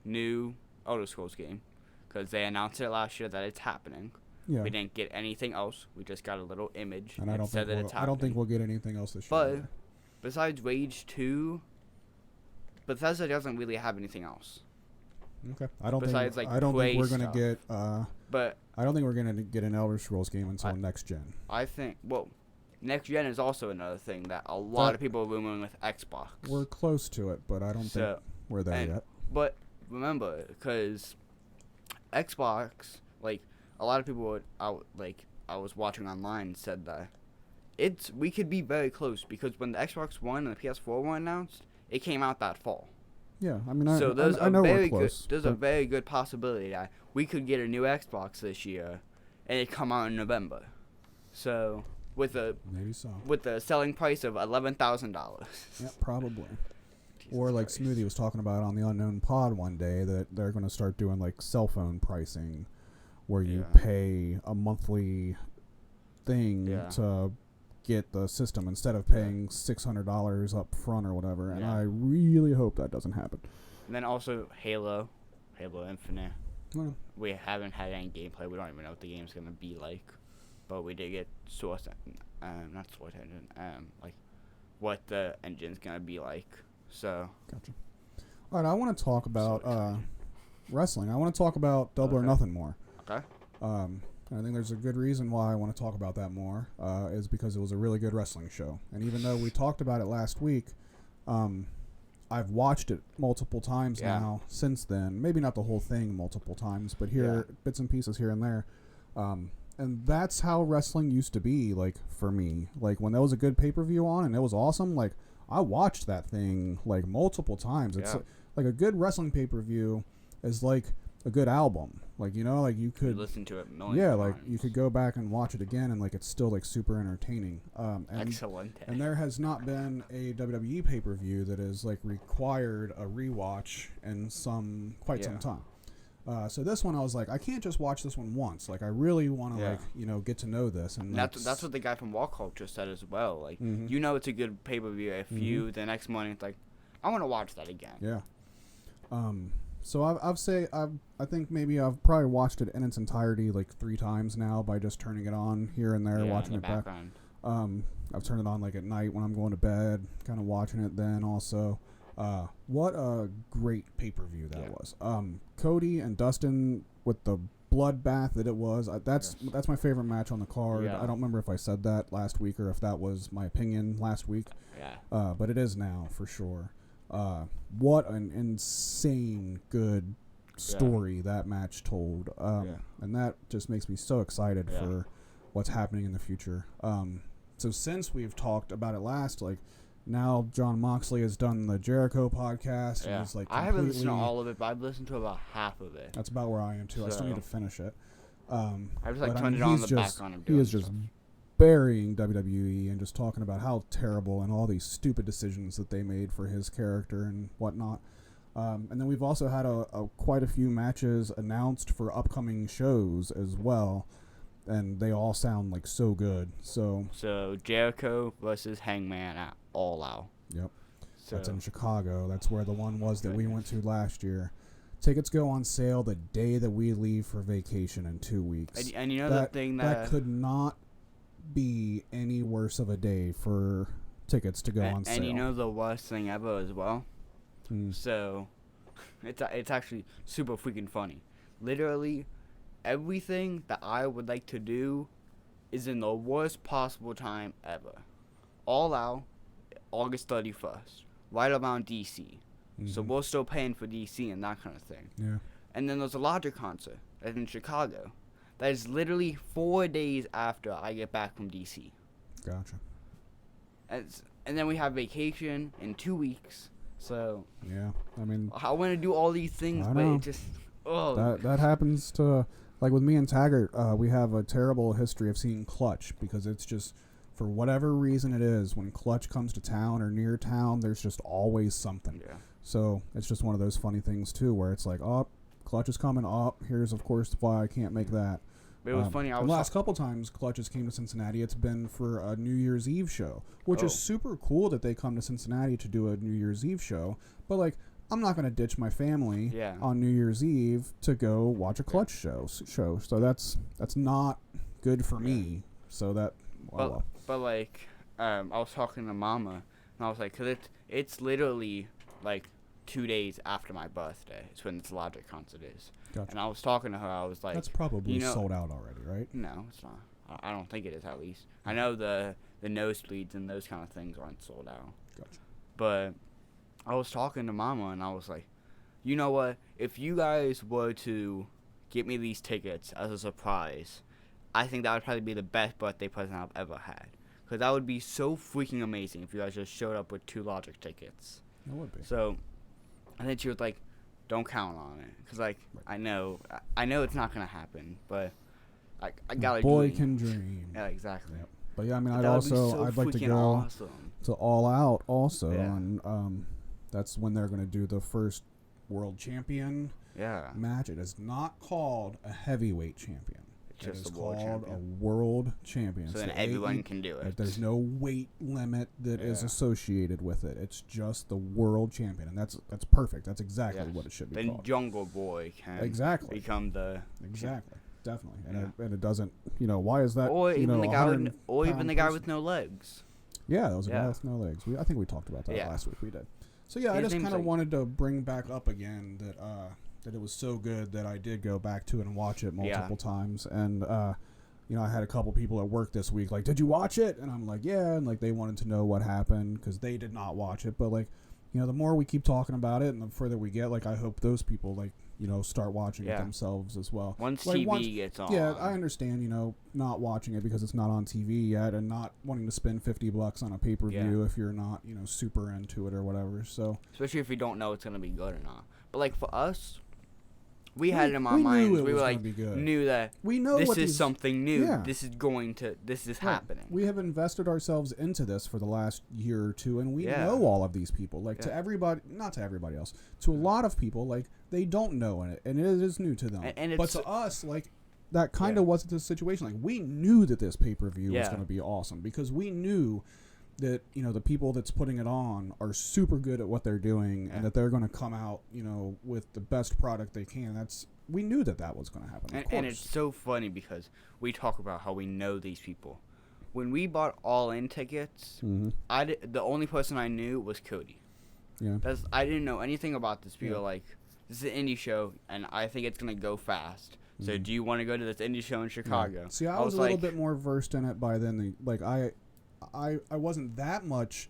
Speaker 2: New Elder Scrolls game, because they announced it last year that it's happening. Yeah. We didn't get anything else. We just got a little image
Speaker 1: and I don't think we'll get anything else this year.
Speaker 2: But besides Rage 2, Bethesda doesn't really have anything else.
Speaker 1: Okay. I don't think we're gonna get.
Speaker 2: But
Speaker 1: I don't think we're gonna get an Elder Scrolls game until next gen.
Speaker 2: I think. Well, next gen is also another thing that a lot of people are rumoring with Xbox.
Speaker 1: We're close to it, but I don't think we're there yet.
Speaker 2: But remember, because Xbox, like, a lot of people I was watching online said that we could be very close, because when the Xbox One and the PS4 were announced, it came out that fall.
Speaker 1: Yeah, I mean,
Speaker 2: I
Speaker 1: know
Speaker 2: we're
Speaker 1: we're close.
Speaker 2: There's a very good possibility that we could get a new Xbox this year, and it come out in November. So with a selling price of $11,000.
Speaker 1: Yeah, probably. Or like Smoothie was talking about on the Unknown Pod one day, that they're going to start doing like cell phone pricing, where you pay a monthly thing to get the system instead of paying $600 up front or whatever. And I really hope that doesn't happen.
Speaker 2: And then also Halo Infinite. We haven't had any gameplay. We don't even know what the game's going to be like. But we did get like what the engine's going to be like. So. Gotcha.
Speaker 1: All right, I want to talk about wrestling. I want to talk about Double or Nothing more.
Speaker 2: Okay.
Speaker 1: I think there's a good reason why I want to talk about that more, is because it was a really good wrestling show. And even though we talked about it last week, I've watched it multiple times now since then. Maybe not the whole thing multiple times, but bits and pieces here and there. And that's how wrestling used to be, like, for me. Like, when there was a good pay-per-view on and it was awesome, like, I watched that thing, like, multiple times. It's like a good wrestling pay-per-view is like a good album. Like, you know, like you could
Speaker 2: listen to it a million times.
Speaker 1: like you could go back and watch it again and like it's still like super entertaining.
Speaker 2: Excellent.
Speaker 1: And there has not been a WWE pay-per-view that has like required a rewatch in some time. So this one I was like, I can't just watch this one once. Like I really want to like, you know, get to know this. And
Speaker 2: that's what the guy from Wall Culture said as well. Like, you know, it's a good pay-per-view if you the next morning it's like, I want to watch that again.
Speaker 1: Yeah. So I think maybe I've probably watched it in its entirety like 3 times now by just turning it on here and there, watching it back. I've turned it on like at night when I'm going to bed, kind of watching it then also. What a great pay-per-view that was. Cody and Dustin with the bloodbath that it was. That's my favorite match on the card. I don't remember if I said that last week or if that was my opinion last week. But it is now for sure. What an insane good story that match told. And that just makes me so excited for what's happening in the future. So since we've talked about it last, like, now John Moxley has done the Jericho podcast. And he's like,
Speaker 2: I haven't listened to all of it, but I've listened to about half of it.
Speaker 1: That's about where I am too. I still need to finish it.
Speaker 2: I just like turned it on in the background.
Speaker 1: He is just burying WWE and just talking about how terrible and all these stupid decisions that they made for his character and whatnot. And then we've also had quite a few matches announced for upcoming shows as well. And they all sound like so good. So
Speaker 2: Jericho versus Hangman at All Out.
Speaker 1: Yep. So that's in Chicago. That's where the one was that we went to last year. Tickets go on sale the day that we leave for vacation in 2 weeks.
Speaker 2: And you know the thing that
Speaker 1: could not be any worse of a day for tickets to go on sale.
Speaker 2: And you know the worst thing ever as well? So it's actually super freaking funny. Literally everything that I would like to do is in the worst possible time ever. All Out, August 31st, right around DC. So we're still paying for DC and that kind of thing.
Speaker 1: Yeah.
Speaker 2: And then there's a larger concert that's in Chicago. That is literally 4 days after I get back from DC.
Speaker 1: Gotcha.
Speaker 2: And then we have vacation in 2 weeks. So
Speaker 1: yeah, I mean,
Speaker 2: I want to do all these things, but it just
Speaker 1: that happens to, like with me and Taggart. We have a terrible history of seeing Clutch because it's just, for whatever reason it is, when Clutch comes to town or near town, there's just always something.
Speaker 2: Yeah.
Speaker 1: So it's just one of those funny things too, where it's like, oh, Clutch is coming up. Here's of course why I can't make that.
Speaker 2: But it was funny.
Speaker 1: The last couple times Clutches came to Cincinnati, it's been for a New Year's Eve show, which is super cool that they come to Cincinnati to do a New Year's Eve show. But like, I'm not going to ditch my family on New Year's Eve to go watch a Clutch show. So that's not good for me. So that.
Speaker 2: But like, I was talking to Mama, and I was like, 'cause it's literally like 2 days after my birthday. It's when this Logic concert is.
Speaker 1: Gotcha.
Speaker 2: And I was talking to her. I was like,
Speaker 1: that's probably sold out already, right?
Speaker 2: No, it's not. I don't think it is, at least. I know the nosebleeds and those kind of things aren't sold out.
Speaker 1: Gotcha.
Speaker 2: But I was talking to Mama, and I was like, you know what? If you guys were to get me these tickets as a surprise, I think that would probably be the best birthday present I've ever had. Because that would be so freaking amazing if you guys just showed up with 2 Logic tickets.
Speaker 1: It would be.
Speaker 2: So, and then she was like, don't count on it. Because, like, right. I know it's not going to happen, but I got to
Speaker 1: Boy can dream.
Speaker 2: Yeah, exactly. Yep.
Speaker 1: But yeah, I mean, I'd like to go
Speaker 2: awesome.
Speaker 1: to All Out also. Yeah. And that's when they're going to do the first world champion match. It is not called a heavyweight champion. It is called a world champion.
Speaker 2: So then everyone can do it.
Speaker 1: There's no weight limit that is associated with it. It's just the world champion, and that's perfect. That's exactly what it should be called.
Speaker 2: Then Jungle Boy can become the
Speaker 1: definitely, and it doesn't. Why is that?
Speaker 2: Or even the guy with no legs.
Speaker 1: Yeah, that was a guy with no legs. I think we talked about that last week. We did. So yeah, I just kind of wanted to bring back up again that it was so good that I did go back to it and watch it multiple times. And, I had a couple people at work this week like, did you watch it? And I'm like, yeah. And, like, they wanted to know what happened because they did not watch it. But, like, the more we keep talking about it and the further we get, like, I hope those people, like, start watching it themselves as well.
Speaker 2: Once TV gets on.
Speaker 1: Yeah, I understand, not watching it because it's not on TV yet and not wanting to spend $50 on a pay-per-view if you're not, super into it or whatever. So
Speaker 2: especially if you don't know it's going to be good or not. But, like, for us, we had it in our minds. We were like, knew that this is something new. Yeah. This is happening.
Speaker 1: We have invested ourselves into this for the last year or two, and we know all of these people. Like to everybody, not to everybody else, to a lot of people, like they don't know it, and it is new to them. But to us, like that kind of wasn't the situation. Like we knew that this pay-per-view was going to be awesome because we knew that the people that's putting it on are super good at what they're doing and that they're going to come out with the best product they can. We knew that was going to happen.
Speaker 2: And it's so funny because we talk about how we know these people. When we bought All In tickets, the only person I knew was Cody.
Speaker 1: Yeah,
Speaker 2: I didn't know anything about this. People like, this is an indie show and I think it's going to go fast. So do you want to go to this indie show in Chicago?
Speaker 1: Yeah. See, I was a little bit more versed in it by then. I wasn't that much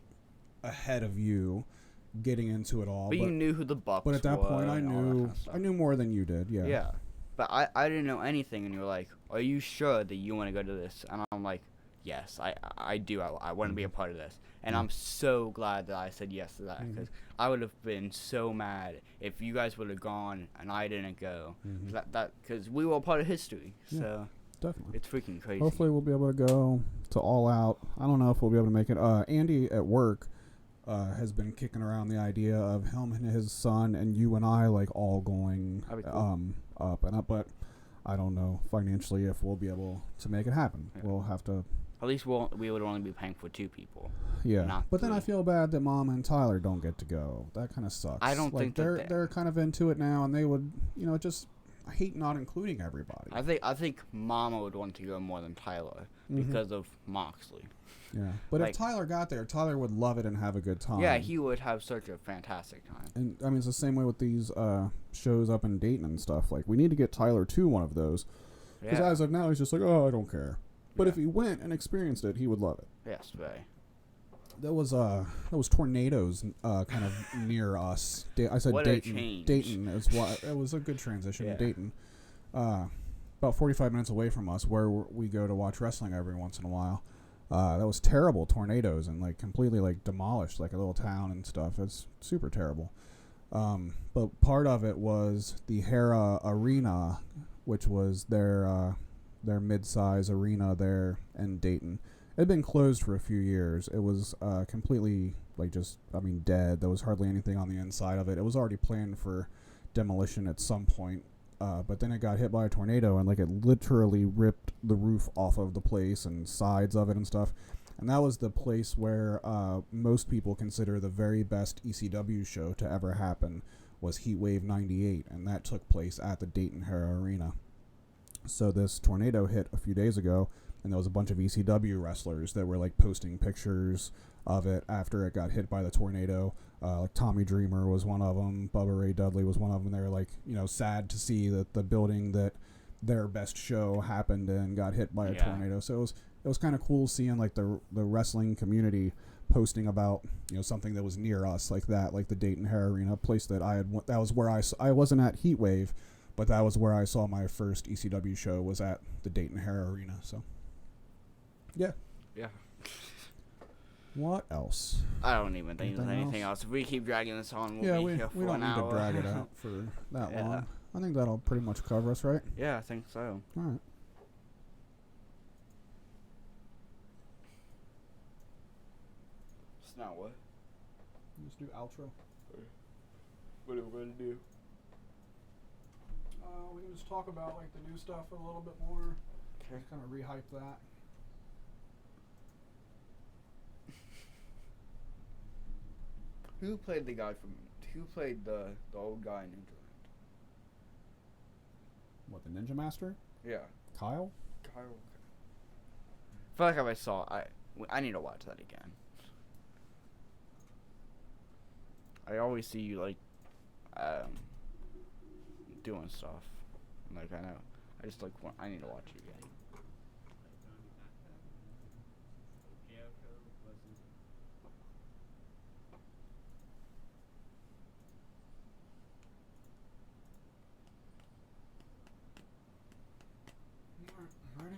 Speaker 1: ahead of you getting into it all.
Speaker 2: But you knew who the Bucks were.
Speaker 1: But at that point, I knew more than you did, yeah.
Speaker 2: Yeah. But I didn't know anything, and you were like, are you sure that you want to go to this? And I'm like, yes, I do. I want to be a part of this. And I'm so glad that I said yes to that, because I would have been so mad if you guys would have gone and I didn't go. Because we were a part of history, so...
Speaker 1: Definitely.
Speaker 2: It's freaking crazy.
Speaker 1: Hopefully we'll be able to go to All Out. I don't know if we'll be able to make it. Andy at work has been kicking around the idea of him and his son and you and I like all going up and up, but I don't know financially if we'll be able to make it happen. Yeah. We'll have to.
Speaker 2: At least we would only be paying for 2 people.
Speaker 1: Yeah, but then I feel bad that Mom and Tyler don't get to go. That kind of sucks.
Speaker 2: I don't think
Speaker 1: they're kind of into it now, and they would just. I hate not including everybody.
Speaker 2: I think Mama would want to go more than Tyler because of Moxley.
Speaker 1: Yeah, but if Tyler got there, Tyler would love it and have a good time.
Speaker 2: Yeah, he would have such a fantastic time.
Speaker 1: And I mean, it's the same way with these shows up in Dayton and stuff. Like, we need to get Tyler to one of those. Because as of now, he's just like, oh, I don't care. But if he went and experienced it, he would love it.
Speaker 2: Yes, very.
Speaker 1: That was tornadoes kind of near us. I said
Speaker 2: what
Speaker 1: Dayton.
Speaker 2: A change.
Speaker 1: Dayton is what it was a good transition. Yeah. Dayton, about 45 minutes away from us, where we go to watch wrestling every once in a while. That was terrible tornadoes and like completely like demolished like a little town and stuff. It's super terrible. But part of it was the Hera Arena, which was their mid-size arena there in Dayton. It had been closed for a few years. It was completely, dead. There was hardly anything on the inside of it. It was already planned for demolition at some point. But then it got hit by a tornado, and, it literally ripped the roof off of the place and sides of it and stuff. And that was the place where most people consider the very best ECW show to ever happen was Heatwave 98, and that took place at the Dayton Hera Arena. So this tornado hit a few days ago, and there was a bunch of ECW wrestlers that were posting pictures of it after it got hit by the tornado. Tommy Dreamer was one of them. Bubba Ray Dudley was one of them. They were sad to see that the building that their best show happened and got hit by a tornado. So it was kind of cool seeing like the wrestling community posting about something that was near us like that, like the Dayton Hair Arena, a place that that was where I wasn't at Heatwave, but that was where I saw my first ECW show, was at the Dayton Hair Arena. So yeah. What else?
Speaker 2: I don't even think there's anything else. If we keep dragging this on, we'll be here for an hour.
Speaker 1: We don't need to drag it out for that long. I think that'll pretty much cover us, right?
Speaker 2: Yeah, I think so.
Speaker 1: All right.
Speaker 2: It's not what?
Speaker 1: Let's do outro.
Speaker 2: What are we going to do?
Speaker 1: We can just talk about like the new stuff a little bit more.
Speaker 2: Okay.
Speaker 1: Just kind of rehype that.
Speaker 2: Who played the old guy in Ninja Land?
Speaker 1: What, the Ninja Master?
Speaker 2: Yeah.
Speaker 1: Kyle.
Speaker 2: I feel like if I saw, I need to watch that again. I always see you like doing stuff. Like I know, I just like I need to watch it again.
Speaker 1: Ready?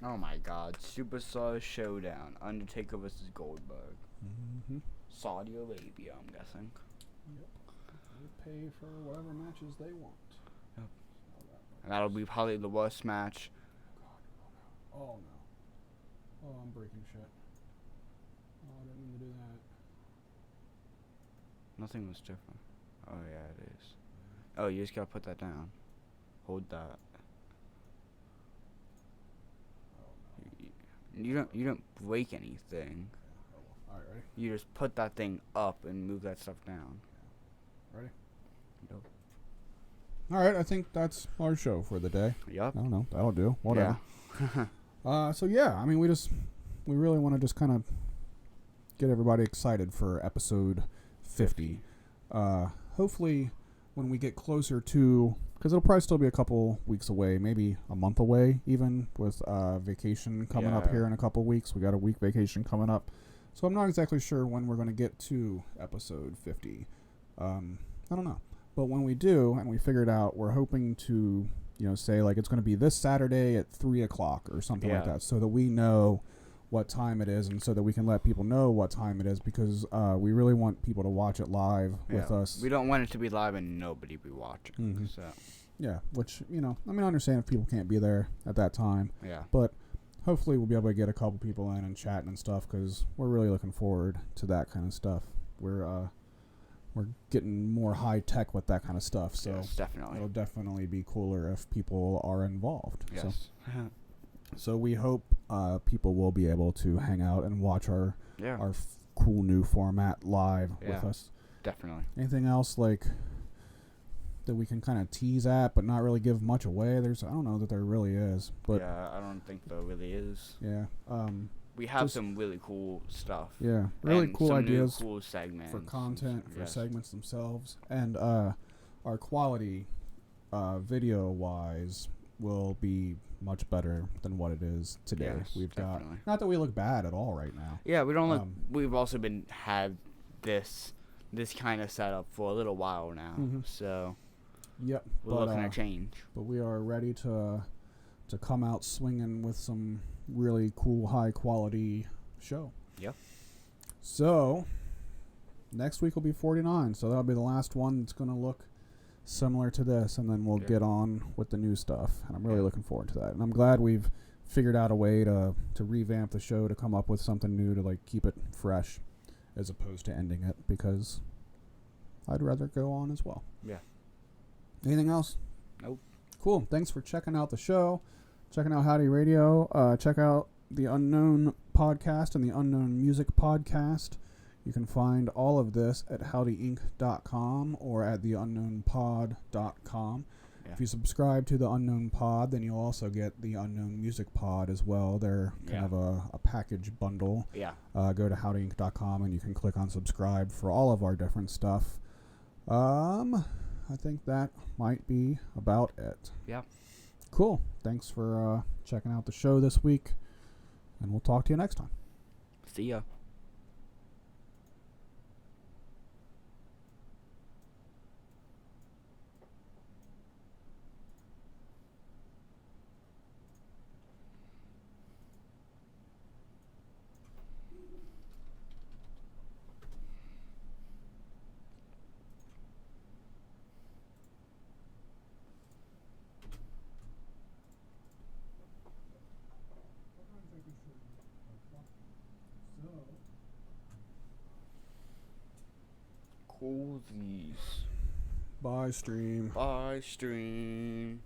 Speaker 2: Oh my God! Superstar Showdown. Undertaker versus Goldberg.
Speaker 1: Mm-hmm.
Speaker 2: Saudi Arabia, I'm guessing.
Speaker 1: Yep. They pay for whatever matches they want.
Speaker 2: Yep. And that'll be probably the worst match.
Speaker 1: Oh no. Oh, I'm breaking shit. Oh, I didn't mean to do that.
Speaker 2: Nothing was different. Oh yeah, it is. Oh, you just gotta put that down. Hold that. You don't break anything.
Speaker 1: All right, ready?
Speaker 2: You just put that thing up and move that stuff down.
Speaker 1: Ready?
Speaker 2: Yep.
Speaker 1: All right, I think that's our show for the day.
Speaker 2: Yep.
Speaker 1: I don't know. That'll do. Whatever.
Speaker 2: Yeah.
Speaker 1: So yeah, I mean, we really want to just kind of get everybody excited for episode 50. Hopefully, when we get closer to, because it'll probably still be a couple weeks away, maybe a month away, even with vacation coming up here in a couple weeks. We got a week vacation coming up, so I'm not exactly sure when we're going to get to episode 50. I don't know, but when we do and we figure it out, we're hoping to say like it's going to be this Saturday at 3:00 or something like that, so that we know what time it is, and so that we can let people know what time it is, because we really want people to watch it live with us.
Speaker 2: We don't want it to be live and nobody be watching.
Speaker 1: Mm-hmm.
Speaker 2: So.
Speaker 1: Yeah, which, I mean, I understand if people can't be there at that time.
Speaker 2: Yeah.
Speaker 1: But hopefully we'll be able to get a couple people in and chatting and stuff, because we're really looking forward to that kind of stuff. We're getting more high tech with that kind of stuff, so
Speaker 2: yes, definitely.
Speaker 1: It'll definitely be cooler if people are involved.
Speaker 2: Yes.
Speaker 1: So we hope people will be able to hang out and watch our cool new format live with us.
Speaker 2: Definitely.
Speaker 1: Anything else like that we can kind of tease at but not really give much away? I don't know that there really is, but
Speaker 2: I don't think there really is.
Speaker 1: Yeah.
Speaker 2: We have some really cool stuff.
Speaker 1: Yeah, really
Speaker 2: and
Speaker 1: cool
Speaker 2: some
Speaker 1: ideas
Speaker 2: new cool segments
Speaker 1: for content, for segments themselves, and our quality video wise will be much better than what it is today.
Speaker 2: Yes,
Speaker 1: We've
Speaker 2: definitely.
Speaker 1: got, not that we look bad at all right now.
Speaker 2: Yeah, we don't look. We've also had this kind of setup for a little while now.
Speaker 1: Mm-hmm.
Speaker 2: So
Speaker 1: yep,
Speaker 2: we're looking to change.
Speaker 1: But we are ready to come out swinging with some really cool, high quality show.
Speaker 2: Yep.
Speaker 1: So next week will be 49. So that'll be the last one that's going to look similar to this, and then we'll get on with the new stuff, and I'm really looking forward to that. And I'm glad we've figured out a way to revamp the show, to come up with something new, to like keep it fresh as opposed to ending it, because I'd rather go on as well.
Speaker 2: Yeah.
Speaker 1: Anything else?
Speaker 2: Nope.
Speaker 1: Cool. Thanks for checking out the show, checking out Howdy Radio. Check out the Unknown Podcast and the Unknown Music Podcast. You can find all of this at howdyinc.com or at theunknownpod.com. Yeah. If you subscribe to the Unknown Pod, then you'll also get the Unknown Music Pod as well. They're kind of a package bundle.
Speaker 2: Yeah.
Speaker 1: Go to howdyinc.com and you can click on subscribe for all of our different stuff. I I think that might be about it.
Speaker 2: Yeah.
Speaker 1: Cool. Thanks for checking out the show this week, and we'll talk to you next time.
Speaker 2: See ya. Cool these.
Speaker 1: Bye, stream.
Speaker 2: Bye, stream.